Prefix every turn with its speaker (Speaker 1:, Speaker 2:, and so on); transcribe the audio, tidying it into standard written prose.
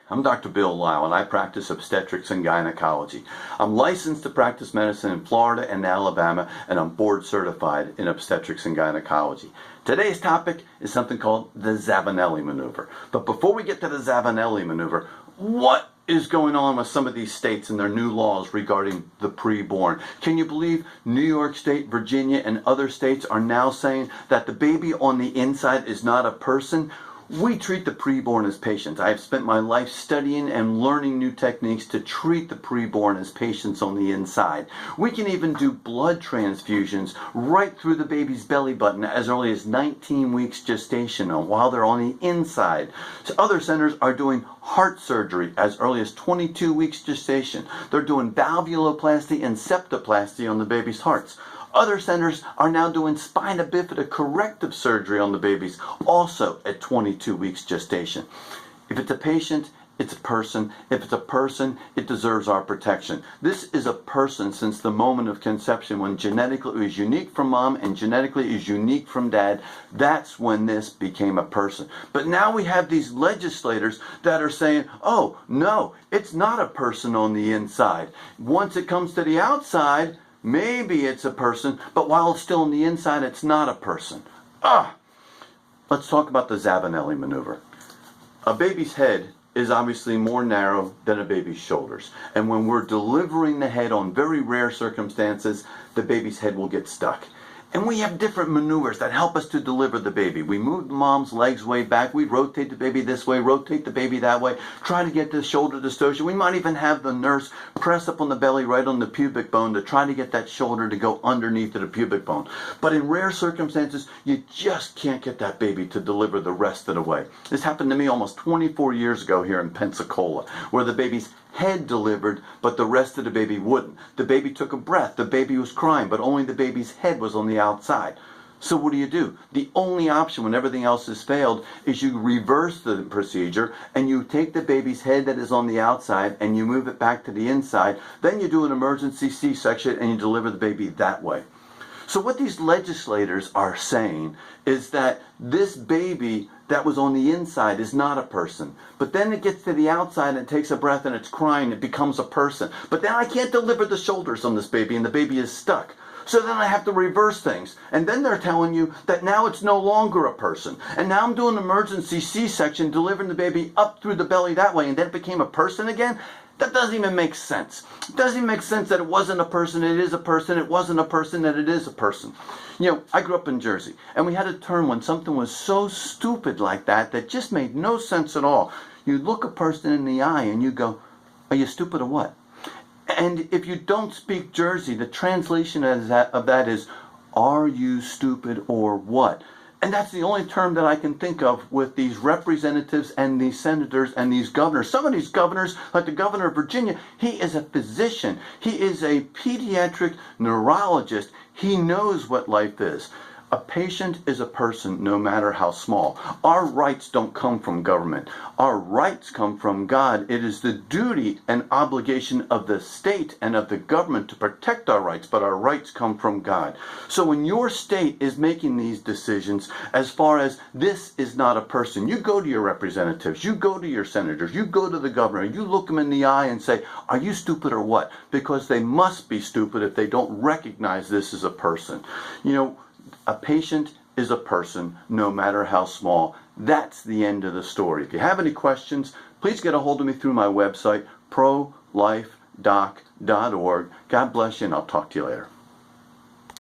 Speaker 1: I'm Dr. Bill Lile, and I practice obstetrics and gynecology. I'm licensed to practice medicine in Florida and Alabama, and I'm board certified in obstetrics and gynecology. Today's topic is something called the Zavanelli maneuver. But before we get to the Zavanelli maneuver, what is going on with some of these states and their new laws regarding the preborn? Can you believe New York State, Virginia, and other states are now saying that the baby on the inside is not a person? We treat the preborn as patients. I have spent my life studying and learning new techniques to treat the preborn as patients on the inside. We can even do blood transfusions right through the baby's belly button as early as 19 weeks gestation while they're on the inside. So other centers are doing heart surgery as early as 22 weeks gestation. They're doing valvuloplasty and septoplasty on the baby's hearts. Other centers are now doing spina bifida corrective surgery on the babies, also at 22 weeks gestation. If it's a patient, it's a person. If it's a person, it deserves our protection. This is a person since the moment of conception, when genetically it was unique from mom and genetically is unique from dad. That's when this became a person. But now we have these legislators that are saying, oh, no, it's not a person on the inside. Once it comes to the outside, maybe it's a person, but while it's still on the inside, it's not a person. Let's talk about the Zavanelli maneuver. A baby's head is obviously more narrow than a baby's shoulders. And when we're delivering the head on very rare circumstances, the baby's head will get stuck. And we have different maneuvers that help us to deliver the baby. We move the mom's legs way back. We rotate the baby this way, rotate the baby that way, try to get the shoulder dystocia. We might even have the nurse press up on the belly right on the pubic bone to try to get that shoulder to go underneath the pubic bone. But in rare circumstances, you just can't get that baby to deliver the rest of the way. This happened to me almost 24 years ago here in Pensacola, where the baby's head delivered, but the rest of the baby wouldn't. The baby took a breath. The baby was crying, but only the baby's head was on the outside. So what do? The only option when everything else has failed is you reverse the procedure and you take the baby's head that is on the outside and you move it back to the inside. Then you do an emergency C-section and you deliver the baby that way. So what these legislators are saying is that this baby that was on the inside is not a person. But then it gets to the outside and it takes a breath and it's crying, it becomes a person. But then I can't deliver the shoulders on this baby and the baby is stuck. So then I have to reverse things. And then they're telling you that now it's no longer a person. And now I'm doing an emergency C-section, delivering the baby up through the belly that way, and then it became a person again? That doesn't even make sense. It doesn't even make sense that it wasn't a person, it is a person, it wasn't a person, that it is a person. You know, I grew up in Jersey, and we had a term when something was so stupid like that that just made no sense at all. You look a person in the eye and you go, are you stupid or what? And if you don't speak Jersey, the translation of that is, are you stupid or what? And that's the only term that I can think of with these representatives and these senators and these governors. Some of these governors, like the governor of Virginia, he is a physician. He is a pediatric neurologist. He knows what life is. A patient is a person, no matter how small. Our rights don't come from government. Our rights come from God. It is the duty and obligation of the state and of the government to protect our rights, but our rights come from God. So when your state is making these decisions as far as this is not a person, you go to your representatives, you go to your senators, you go to the governor, you look them in the eye and say, are you stupid or what? Because they must be stupid if they don't recognize this as a person. You know, a patient is a person, no matter how small. That's the end of the story. If you have any questions, please get a hold of me through my website, prolifedoc.org. God bless you, and I'll talk to you later.